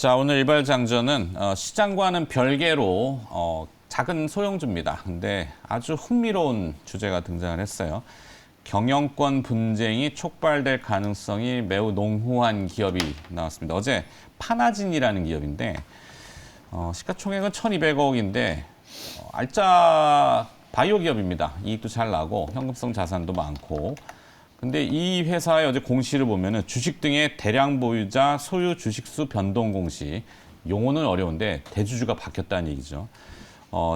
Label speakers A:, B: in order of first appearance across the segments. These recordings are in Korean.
A: 자, 오늘 일발장전은 시장과는 별개로 작은 소형주입니다. 근데 아주 흥미로운 주제가 등장을 했어요. 경영권 분쟁이 촉발될 가능성이 매우 농후한 기업이 나왔습니다. 어제 파나진이라는 기업인데 시가총액은 1,200억인데 알짜 바이오 기업입니다. 이익도 잘 나고 현금성 자산도 많고. 근데 이 회사의 어제 공시를 보면은 주식 등의 대량 보유자 소유 주식수 변동 공시, 용어는 어려운데 대주주가 바뀌었다는 얘기죠.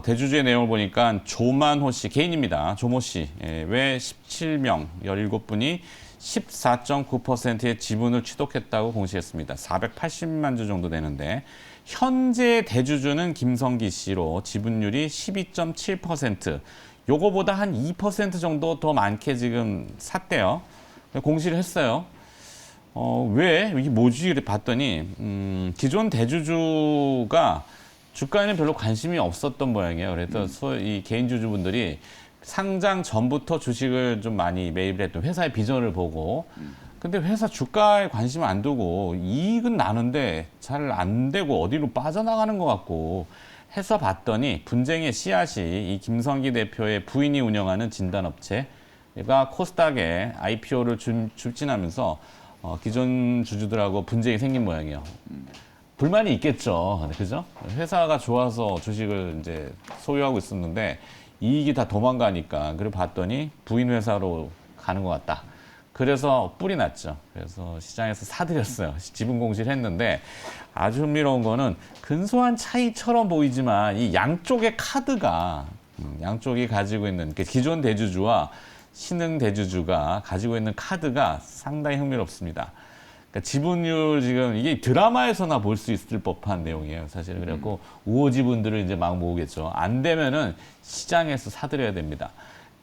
A: 대주주의 내용을 보니까 조만호 씨, 개인입니다. 조모 씨 외 17명, 17분이 14.9%의 지분을 취득했다고 공시했습니다. 480만 주 정도 되는데 현재 대주주는 김성기 씨로 지분율이 12.7%. 요거보다 한 2% 정도 더 많게 지금 샀대요. 공시를 했어요. 왜? 이게 뭐지? 봤더니 기존 대주주가 주가에는 별로 관심이 없었던 모양이에요. 그래서 이 개인 주주분들이 상장 전부터 주식을 좀 많이 매입을 했던 회사의 비전을 보고 근데 회사 주가에 관심을 안 두고 이익은 나는데 잘 안 되고 어디로 빠져나가는 것 같고 해서 봤더니 분쟁의 씨앗이 이 김성기 대표의 부인이 운영하는 진단업체가 코스닥에 IPO를 출진하면서 기존 주주들하고 분쟁이 생긴 모양이에요. 불만이 있겠죠. 그죠? 회사가 좋아서 주식을 이제 소유하고 있었는데 이익이 다 도망가니까 그리고 봤더니 부인 회사로 가는 것 같다. 그래서 뿔이 났죠. 그래서 시장에서 사들였어요. 지분 공시를 했는데 아주 흥미로운 거는 근소한 차이처럼 보이지만 이 양쪽의 카드가 양쪽이 가지고 있는 기존 대주주와 신흥 대주주가 가지고 있는 카드가 상당히 흥미롭습니다. 그러니까 지분율 지금 이게 드라마에서나 볼 수 있을 법한 내용이에요. 사실 그래갖고 우호 지분들을 이제 막 모으겠죠. 안 되면은 시장에서 사들여야 됩니다.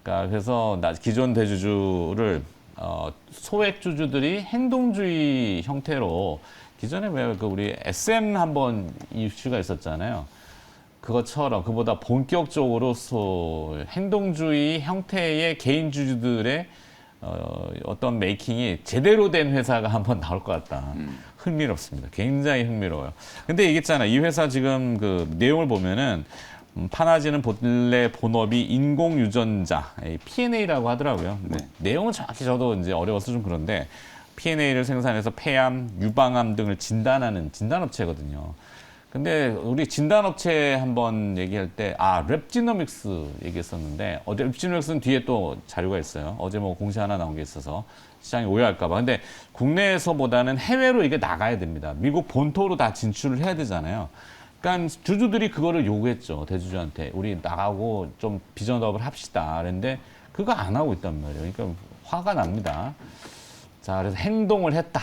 A: 그러니까 그래서 기존 대주주를 소액 주주들이 행동주의 형태로 기존에 왜 우리 SM 한번 이슈가 있었잖아요. 그것처럼 그보다 본격적으로 행동주의 형태의 개인 주주들의 어떤 메이킹이 제대로 된 회사가 한번 나올 것 같다. 흥미롭습니다. 굉장히 흥미로워요. 근데 이게 있잖아. 이 회사 지금 그 내용을 보면은 파나진은 본래 본업이 인공유전자, P&A라고 하더라고요. 뭐 내용은 정확히 저도 이제 어려워서 좀 그런데 P&A를 생산해서 폐암, 유방암 등을 진단하는 진단업체거든요. 근데 우리 진단업체 한번 얘기할 때, 랩지노믹스 얘기했었는데, 랩지노믹스는 뒤에 또 자료가 있어요. 어제 뭐 공시 하나 나온 게 있어서 시장이 오해할까봐. 근데 국내에서보다는 해외로 이게 나가야 됩니다. 미국 본토로 다 진출을 해야 되잖아요. 그러니까 주주들이 그거를 요구했죠. 대주주한테. 우리 나가고 좀 비전업을 합시다. 그런데 그거 안 하고 있단 말이에요. 그러니까 화가 납니다. 자, 그래서 행동을 했다.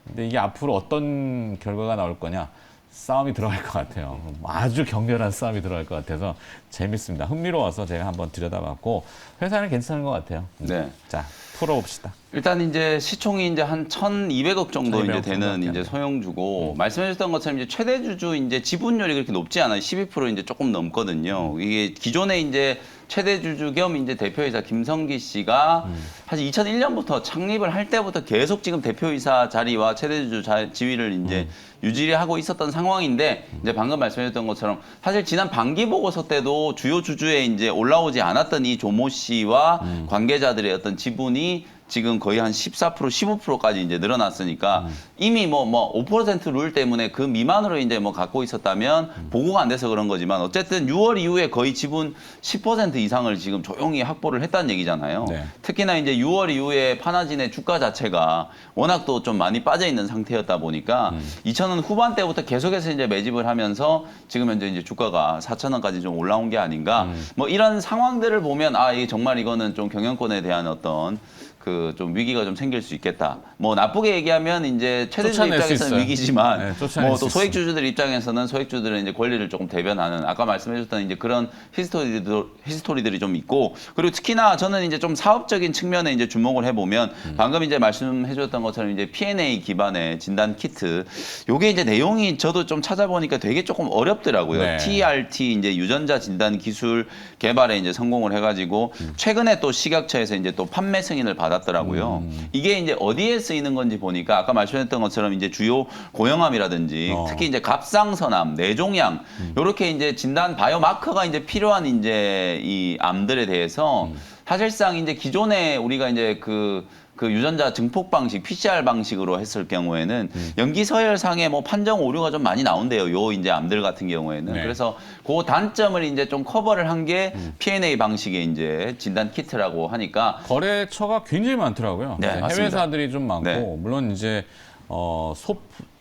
A: 근데 이게 앞으로 어떤 결과가 나올 거냐? 싸움이 들어갈 것 같아요. 아주 격렬한 싸움이 들어갈 것 같아서 재밌습니다. 흥미로워서 제가 한번 들여다봤고 회사는 괜찮은 것 같아요.
B: 네.
A: 자, 풀어봅시다.
B: 일단 이제 시총이 이제 한 1,200억 정도
A: 1,200억
B: 이제 되는 이제 소형주고 말씀해주셨던 것처럼 이제 최대 주주 이제 지분율이 그렇게 높지 않아요. 12% 이제 조금 넘거든요. 이게 기존에 이제 최대 주주 겸 이제 대표이사 김성기 씨가 사실 2001년부터 창립을 할 때부터 계속 지금 대표이사 자리와 최대 주주 지위를 이제 유지를 하고 있었던 상황인데 이제 방금 말씀해줬던 것처럼 사실 지난 반기 보고서 때도 주요 주주에 이제 올라오지 않았던 이 조모 씨와 관계자들의 어떤 지분이 지금 거의 한 14%, 15%까지 이제 늘어났으니까 이미 뭐 5%룰 때문에 그 미만으로 이제 뭐 갖고 있었다면 보고가 안 돼서 그런 거지만 어쨌든 6월 이후에 거의 지분 10% 이상을 지금 조용히 확보를 했다는 얘기잖아요.
A: 네.
B: 특히나 이제 6월 이후에 파나진의 주가 자체가 워낙 또 좀 많이 빠져 있는 상태였다 보니까 2,000원 후반대부터 계속해서 이제 매집을 하면서 지금 현재 이제 주가가 4,000원까지 좀 올라온 게 아닌가. 뭐 이런 상황들을 보면 이게 정말 이거는 좀 경영권에 대한 어떤 그 좀 위기가 좀 생길 수 있겠다. 뭐 나쁘게 얘기하면 이제 최대주주 입장에서는 위기지만 뭐 또 소액주주들 입장에서는 소액주주들은 이제 권리를 조금 대변하는 아까 말씀해줬던 이제 그런 히스토리들이 좀 있고 그리고 특히나 저는 이제 좀 사업적인 측면에 이제 주목을 해보면 방금 이제 말씀해줬던 것처럼 이제 P&A 기반의 진단 키트 요게 이제 내용이 저도 좀 찾아보니까 되게 조금 어렵더라고요.
A: 네.
B: TRT 이제 유전자 진단 기술 개발에 이제 성공을 해가지고 최근에 또 식약처에서 이제 또 판매 승인을 받은 받았더라고요. 이게 이제 어디에 쓰이는 건지 보니까 아까 말씀했던 것처럼 이제 주요 고형암이라든지 특히 이제 갑상선암, 뇌종양 요렇게 이제 진단 바이오마커가 이제 필요한 이제 이 암들에 대해서 사실상 이제 기존에 우리가 이제 그 유전자 증폭 방식, PCR 방식으로 했을 경우에는 연기 서열상의 뭐 판정 오류가 좀 많이 나온대요. 요 이제 암들 같은 경우에는.
A: 네.
B: 그래서 그 단점을 이제 좀 커버를 한 게 P&A 방식의 이제 진단 키트라고 하니까
A: 거래처가 굉장히 많더라고요.
B: 네, 맞습니다.
A: 해외사들이 좀 많고
B: 네.
A: 물론 이제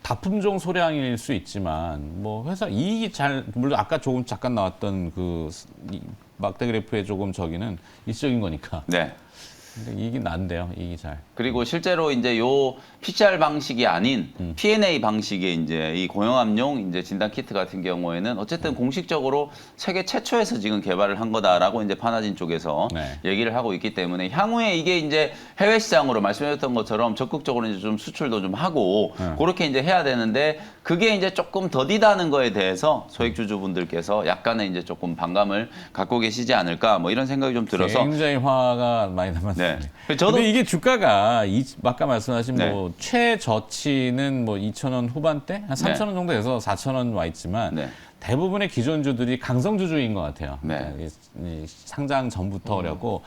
A: 다품종 소량일 수 있지만 뭐 회사 이익이 물론 아까 조금 잠깐 나왔던 이 막대 그래프의 조금 저기는 일시적인 거니까.
B: 네.
A: 근데 이익이 난대요. 이익이 잘.
B: 그리고 실제로 이제 요 PCR 방식이 아닌 P&A 방식의 이제 이 고형암용 이제 진단 키트 같은 경우에는 어쨌든 공식적으로 세계 최초에서 지금 개발을 한 거다라고 이제 파나진 쪽에서
A: 네.
B: 얘기를 하고 있기 때문에 향후에 이게 이제 해외 시장으로 말씀드렸던 것처럼 적극적으로 이제 좀 수출도 좀 하고 그렇게 이제 해야 되는데 그게 이제 조금 더디다는 거에 대해서 소액주주분들께서 약간의 이제 조금 반감을 갖고 계시지 않을까 뭐 이런 생각이 좀 들어서
A: 굉장히 화가 많이 남았어요.
B: 네. 저도
A: 근데 이게 주가가 아까 말씀하신
B: 네.
A: 뭐 최저치는 뭐 2,000원 후반대, 한 3,000원 정도 돼서 4,000원 와 있지만
B: 네.
A: 대부분의 기존주들이 강성주주인 것 같아요.
B: 네.
A: 그러니까 이 상장 전부터 그래갖고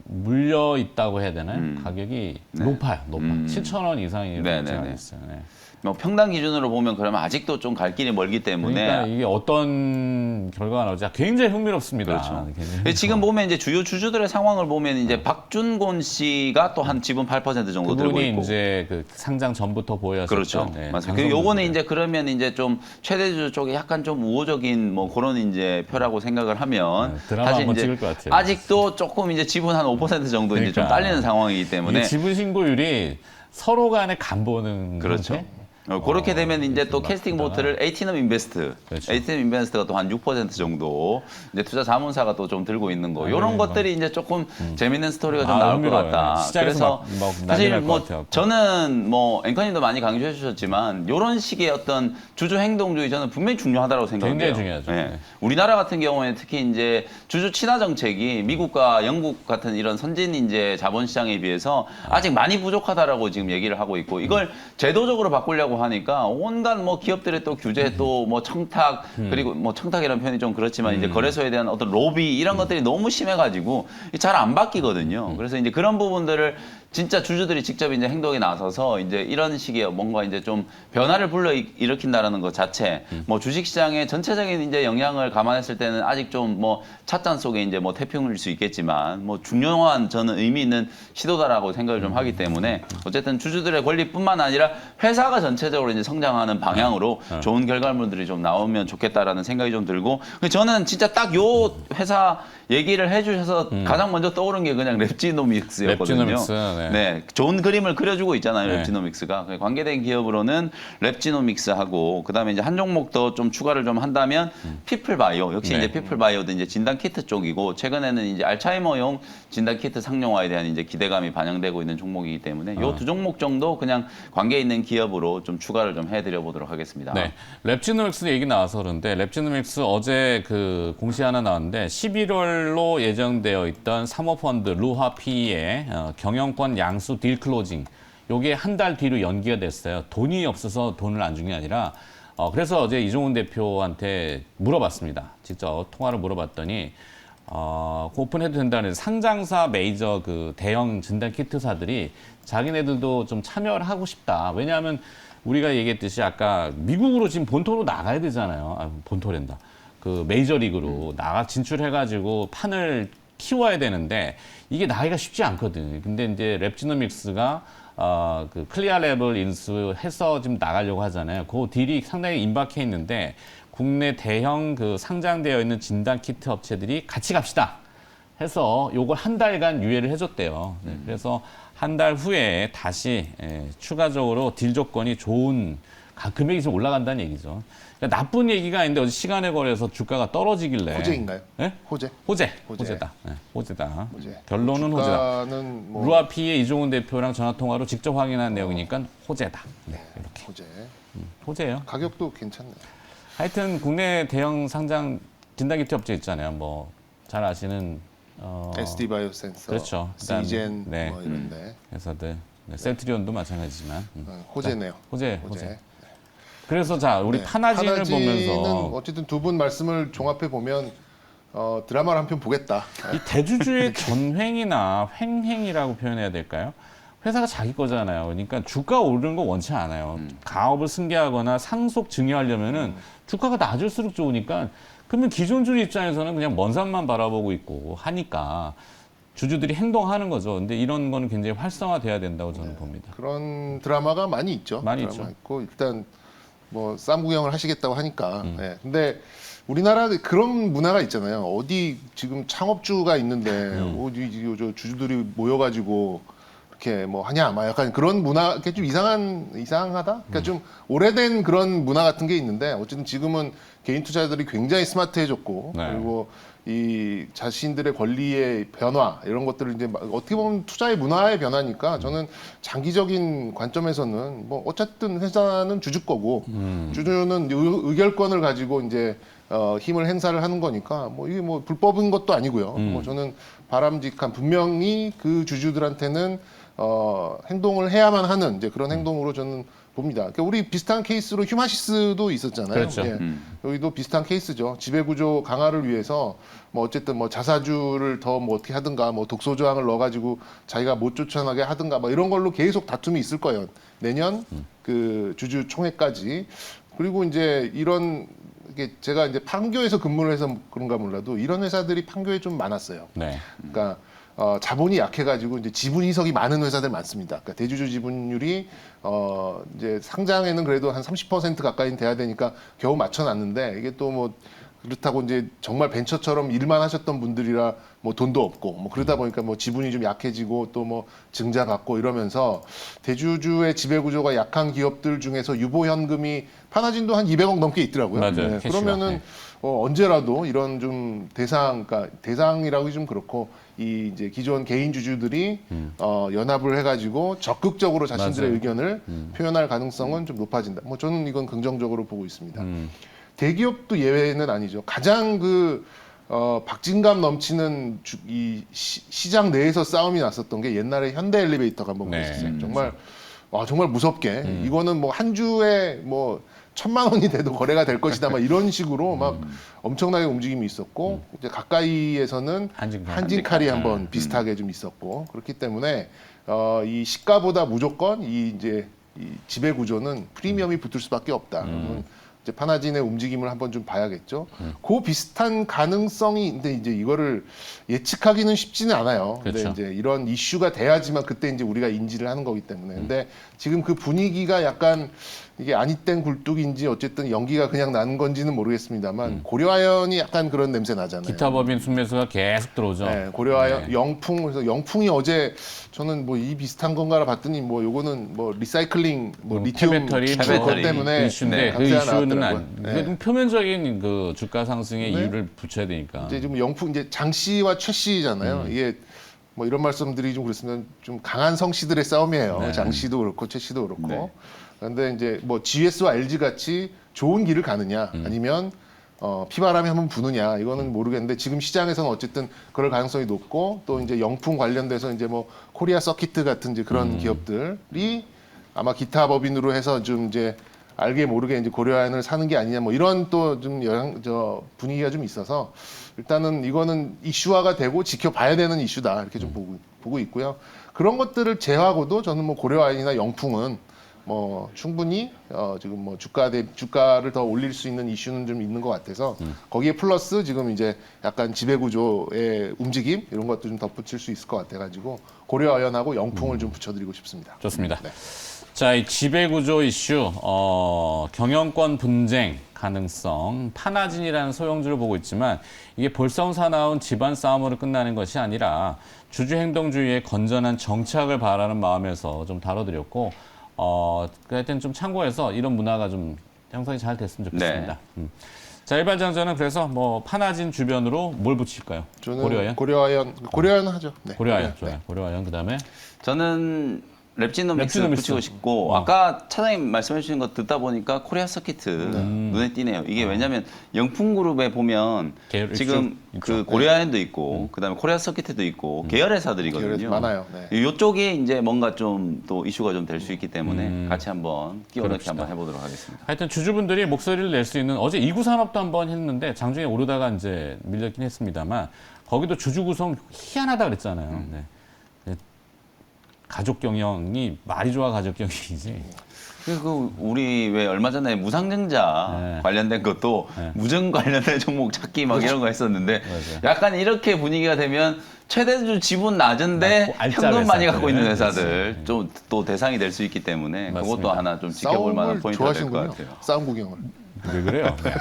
A: 물려 있다고 해야 되나요? 가격이 높아요. 7,000원 이상이라고
B: 네,
A: 제가
B: 네, 네.
A: 있어요. 네.
B: 뭐 평당 기준으로 보면 그러면 아직도 좀 갈 길이 멀기 때문에
A: 그러니까 이게 어떤 결과가 나올지 굉장히 흥미롭습니다.
B: 그렇죠.
A: 굉장히
B: 지금 보면 이제 주요 주주들의 상황을 보면 이제 박준곤 씨가 또 한 지분 8% 정도 들고
A: 그분이
B: 있고.
A: 이제 그 상장 전부터 보였었던
B: 그렇죠.
A: 네,
B: 맞습니다. 그리고 요거는
A: 강성주주들.
B: 이제 그러면 이제 좀 최대주주 쪽에 약간 좀 우호적인 뭐 그런 이제 표라고 생각을 하면
A: 네, 드라마
B: 사실
A: 한번
B: 이제
A: 찍을 것 같아요.
B: 아직도 조금 이제 지분 한 5% 정도 이제 좀
A: 그러니까.
B: 딸리는 상황이기 때문에
A: 이게 지분 신고율이 서로 간에 간 보는
B: 그렇죠.
A: 건데?
B: 그렇게 되면 이제 또
A: 막
B: 캐스팅
A: 보다가.
B: 보트를 에이티넘 인베스트,
A: 그렇죠.
B: 에이티넘 인베스트가 또 한 6% 정도 이제 투자 자문사가 또 좀 들고 있는 거 이런
A: 네,
B: 것들이 이제 조금 재밌는 스토리가 좀
A: 아,
B: 나올 것
A: 흥미로워요.
B: 같다.
A: 시장에서
B: 그래서
A: 막 난리
B: 사실
A: 날것
B: 뭐
A: 같아요.
B: 저는 뭐 앵커님도 많이 강조해 주셨지만 이런 식의 어떤 주주 행동주의 저는 분명히 중요하다고 생각해요.
A: 굉장히 중요하죠.
B: 예.
A: 네.
B: 우리나라 같은 경우에 특히 이제 주주 친화 정책이 미국과 영국 같은 이런 선진 이제 자본시장에 비해서 아직 많이 부족하다라고 지금 얘기를 하고 있고 이걸 제도적으로 바꾸려고 하니까 온갖 뭐 기업들의 또 규제 또 뭐 청탁 그리고 뭐 청탁이라는 표현이 좀 그렇지만 이제 거래소에 대한 어떤 로비 이런 것들이 너무 심해가지고 잘 안 바뀌거든요. 그래서 이제 그런 부분들을 진짜 주주들이 직접 이제 행동에 나서서 이제 이런 식의 뭔가 이제 좀 변화를 불러 일으킨다라는 것 자체, 뭐 주식시장의 전체적인 이제 영향을 감안했을 때는 아직 좀 뭐 찻잔 속에 이제 뭐 태풍일 수 있겠지만 뭐 중요한 저는 의미 있는 시도다라고 생각을 좀 하기 때문에 어쨌든 주주들의 권리뿐만 아니라 회사가 전체적으로 이제 성장하는 방향으로 좋은 결과물들이 좀 나오면 좋겠다라는 생각이 좀 들고 저는 진짜 딱 요 회사 얘기를 해주셔서 가장 먼저 떠오른 게 그냥 랩지노믹스였거든요.
A: 랩지노믹스, 네.
B: 네, 좋은 그림을 그려주고 있잖아요,
A: 네.
B: 랩지노믹스가. 관계된 기업으로는 랩지노믹스하고 그다음에 이제 한 종목 더 좀 추가를 좀 한다면 피플바이오 역시
A: 네.
B: 이제 피플바이오도 이제 진단 키트 쪽이고 최근에는 이제 알츠하이머용 진단 키트 상용화에 대한 이제 기대감이 반영되고 있는 종목이기 때문에 요 두 종목 정도 그냥 관계 있는 기업으로 좀 추가를 좀 해드려 보도록 하겠습니다.
A: 네, 랩지노믹스 얘기 나와서 그런데 랩지노믹스 어제 그 공시 하나 나왔는데 11월로 예정되어 있던 사모펀드 루하피의 경영권 양수 딜 클로징 요게 한 달 뒤로 연기가 됐어요. 돈이 없어서 돈을 안 준 게 아니라 그래서 어제 이종훈 대표한테 물어봤습니다. 직접 통화를 물어봤더니 오픈해도 된다는 상장사 메이저 그 대형 진단 키트사들이 자기네들도 좀 참여를 하고 싶다. 왜냐하면 우리가 얘기했듯이 아까 미국으로 지금 본토로 나가야 되잖아요. 본토랜다. 그 메이저리그로 진출해가지고 판을 키워야 되는데 이게 나기가 쉽지 않거든요. 근데 이제 랩지노믹스가 그 클리어랩을 인수해서 지금 나가려고 하잖아요. 그 딜이 상당히 임박해 있는데 국내 대형 그 상장되어 있는 진단 키트 업체들이 같이 갑시다 해서 요걸 한 달간 유예를 해줬대요. 네, 그래서 한 달 후에 다시 추가적으로 딜 조건이 좋은 금액이 좀 올라간다는 얘기죠. 그러니까 나쁜 얘기가 아닌데 어제 시간에 걸려서 주가가 떨어지길래.
C: 호재인가요?
A: 네?
C: 호재?
A: 호재다. 네, 호재다.
C: 호재.
A: 결론은 호재다.
C: 주가는 뭐
A: 루아피의 이종훈 대표랑 전화 통화로 직접 확인한 내용이니까 호재다. 네, 이렇게.
C: 호재.
A: 호재예요.
C: 가격도 괜찮네요.
A: 하여튼 국내 대형 상장 진단키트 업체 있잖아요. 뭐 잘 아시는
C: SD 바이오센서,
A: 그렇죠. 그다음에,
C: 시젠
A: 네.
C: 뭐 이런데
A: 회사들, 네, 셀트리온도 마찬가지지만
C: 호재네요.
A: 호재. 그래서 자 우리
C: 네.
A: 파나진을 보면서
C: 어쨌든 두 분 말씀을 종합해 보면 드라마를 한 편 보겠다.
A: 이 대주주의 전횡이나 횡행이라고 표현해야 될까요? 회사가 자기 거잖아요. 그러니까 주가 오르는 거 원치 않아요. 가업을 승계하거나 상속 증여하려면은 주가가 낮을수록 좋으니까 그러면 기존 주주 입장에서는 그냥 먼 산만 바라보고 있고 하니까 주주들이 행동하는 거죠. 근데 이런 거는 굉장히 활성화돼야 된다고 저는 봅니다.
C: 그런 드라마가 많이 있죠.
A: 많이
C: 드라마
A: 있죠.
C: 있고 일단 뭐 쌈 구경을 하시겠다고 하니까. 네. 근데 우리나라 그런 문화가 있잖아요. 어디 지금 창업주가 있는데 어디 저 주주들이 모여가지고 이렇게 뭐 하냐, 막 약간 그런 문화, 이렇게 좀 이상하다. 그러니까 좀 오래된 그런 문화 같은 게 있는데 어쨌든 지금은 개인 투자자들이 굉장히 스마트해졌고
A: 네.
C: 그리고 이 자신들의 권리의 변화 이런 것들을 이제 어떻게 보면 투자의 문화의 변화니까 저는 장기적인 관점에서는 뭐 어쨌든 회사는 주주 거고 주주는 의결권을 가지고 이제 힘을 행사를 하는 거니까 뭐 이게 뭐 불법인 것도 아니고요. 뭐 저는 바람직한 분명히 그 주주들한테는 행동을 해야만 하는 이제 그런 행동으로 저는 봅니다. 그러니까 우리 비슷한 케이스로 휴마시스도 있었잖아요.
A: 그렇죠.
C: 예. 여기도 비슷한 케이스죠. 지배구조 강화를 위해서 뭐 어쨌든 뭐 자사주를 더 뭐 어떻게 하든가 뭐 독소 조항을 넣어가지고 자기가 못 쫓아나게 하든가 뭐 이런 걸로 계속 다툼이 있을 거예요. 내년 그 주주 총회까지. 그리고 이제 이런 이게 제가 이제 판교에서 근무를 해서 그런가 몰라도 이런 회사들이 판교에 좀 많았어요.
A: 네.
C: 그러니까 자본이 약해가지고 이제 지분 희석이 많은 회사들 많습니다. 그러니까 대주주 지분율이 이제 상장에는 그래도 한 30% 가까이 돼야 되니까 겨우 맞춰놨는데 이게 또 뭐 그렇다고 이제 정말 벤처처럼 일만 하셨던 분들이라 뭐 돈도 없고 뭐 그러다 보니까 뭐 지분이 좀 약해지고 또 뭐 증자 받고 이러면서 대주주의 지배 구조가 약한 기업들 중에서 유보 현금이 파나진도 한 200억 넘게 있더라고요.
A: 맞아요. 캐시가.
C: 그러면은
A: 네.
C: 언제라도 이런 좀 그러니까 대상이라고 좀 그렇고 이 이제 기존 개인 주주들이 연합을 해가지고 적극적으로 자신들의
A: 맞아요.
C: 의견을 표현할 가능성은 좀 높아진다. 뭐 저는 이건 긍정적으로 보고 있습니다. 대기업도 예외는 아니죠. 가장 박진감 넘치는 이 시장 내에서 싸움이 났었던 게 옛날에 현대 엘리베이터가 한번
A: 네.
C: 있었어요. 정말 무섭게 이거는 뭐 한 주에 뭐 1,000만 원이 돼도 거래가 될 것이다. 막 이런 식으로 막 엄청나게 움직임이 있었고 이제 가까이에서는 한진칼이 한번 비슷하게 좀 있었고 그렇기 때문에 이 시가보다 무조건 이 지배 구조는 프리미엄이 붙을 수밖에 없다. 그러면 이제 파나진의 움직임을 한번 좀 봐야겠죠. 그 비슷한 가능성이 근데 이제 이거를 예측하기는 쉽지는 않아요. 근데
A: 그렇죠.
C: 이제 이런 이슈가 돼야지만 그때 이제 우리가 인지를 하는 거기 때문에. 근데 지금 그 분위기가 약간 이게 아니땐 굴뚝인지 어쨌든 연기가 그냥 나는 건지는 모르겠습니다만 고려아연이 약간 그런 냄새 나잖아요.
A: 기타 법인 순매수가 계속 들어오죠.
C: 네, 고려아연 영풍 그래서 영풍이 어제 저는 뭐 이 비슷한 건가라 봤더니 뭐 요거는 뭐 리사이클링 뭐 리튬
A: 폐배터리
C: 그것 때문에
A: 이슈인데 그
C: 강세가
A: 이슈는
C: 나왔더라고요.
A: 이게 좀 표면적인 그 주가 상승의
C: 네.
A: 이유를 붙여야 되니까.
C: 이제 지금 영풍 이제 장 씨와 최 씨잖아요. 이게 뭐 이런 말씀들이 좀 그렇으면 좀 강한 성씨들의 싸움이에요.
A: 네.
C: 장 씨도 그렇고 최 씨도 그렇고.
B: 네.
C: 그런데 이제 뭐 GS와 LG 같이 좋은 길을 가느냐 아니면 피바람이 한번 부느냐 이거는 모르겠는데 지금 시장에서는 어쨌든 그럴 가능성이 높고 또 이제 영풍 관련돼서 이제 뭐 코리아 서키트 같은 이제 그런 기업들이 아마 기타 법인으로 해서 좀 이제 알게 모르게 이제 고려아연을 사는 게 아니냐 뭐 이런 또 좀 분위기가 좀 있어서 일단은 이거는 이슈화가 되고 지켜봐야 되는 이슈다 이렇게 좀 보고 있고요. 그런 것들을 제외하고도 저는 뭐 고려아연이나 영풍은 뭐 충분히 지금 뭐 주가를 더 올릴 수 있는 이슈는 좀 있는 것 같아서 거기에 플러스 지금 이제 약간 지배구조의 움직임 이런 것도 좀 덧붙일 수 있을 것 같아가지고 고려아연하고 영풍을 좀 붙여드리고 싶습니다.
A: 좋습니다.
C: 네.
A: 자, 이 지배구조 이슈, 경영권 분쟁 가능성, 파나진이라는 소형주를 보고 있지만 이게 볼성 사나운 집안 싸움으로 끝나는 것이 아니라 주주행동주의의 건전한 정착을 바라는 마음에서 좀 다뤄드렸고 하여튼 좀 참고해서 이런 문화가 좀 형성이 잘 됐으면 좋겠습니다. 자, 일반장전은 그래서 뭐 파나진 주변으로 뭘 붙일까요?
C: 저는
A: 고려아연?
C: 고려아연 하죠. 네.
A: 고려아연,
C: 네.
A: 좋아요. 고려아연, 그 다음에
B: 저는 랩지노믹스
A: 랩지노믹스.
B: 붙이고 싶고 아까 차장님 말씀해 주신 거 듣다 보니까 코리아 서키트 눈에 띄네요. 이게 왜냐하면 영풍그룹에 보면
A: 계열
B: 지금
A: 있죠.
B: 그 고려아연도 있고 그다음에 코리아 서키트도 있고 계열 회사들이거든요.
C: 계열 많아요. 네.
B: 이쪽에 이제 뭔가 좀 또 이슈가 좀 될 수 있기 때문에 같이 한번 끼워넣기 한번 해보도록 하겠습니다.
A: 하여튼 주주분들이 목소리를 낼 수 있는 어제 이구 산업도 한번 했는데 장중에 오르다가 이제 밀렸긴 했습니다만 거기도 주주 구성 희한하다 그랬잖아요. 네. 가족 경영이 말이 좋아 가족 경영이지.
B: 그 우리 왜 얼마 전에 무상증자
A: 네.
B: 관련된 것도
A: 네.
B: 무증 관련된 종목 찾기 막 이런 거 했었는데
A: 맞아요.
B: 약간 이렇게 분위기가 되면 최대주 지분 낮은데
A: 낮고 알짜
B: 현금 많이
A: 회사들.
B: 갖고 있는
A: 그렇지.
B: 회사들 좀 또 대상이 될 수 있기 때문에 그것도
A: 맞습니다.
B: 하나 좀 지켜볼 만한
C: 싸움을
B: 포인트가 될 것
C: 좋아하시는군요.
B: 같아요.
C: 싸움 구경을.
A: 왜 그래요? 네.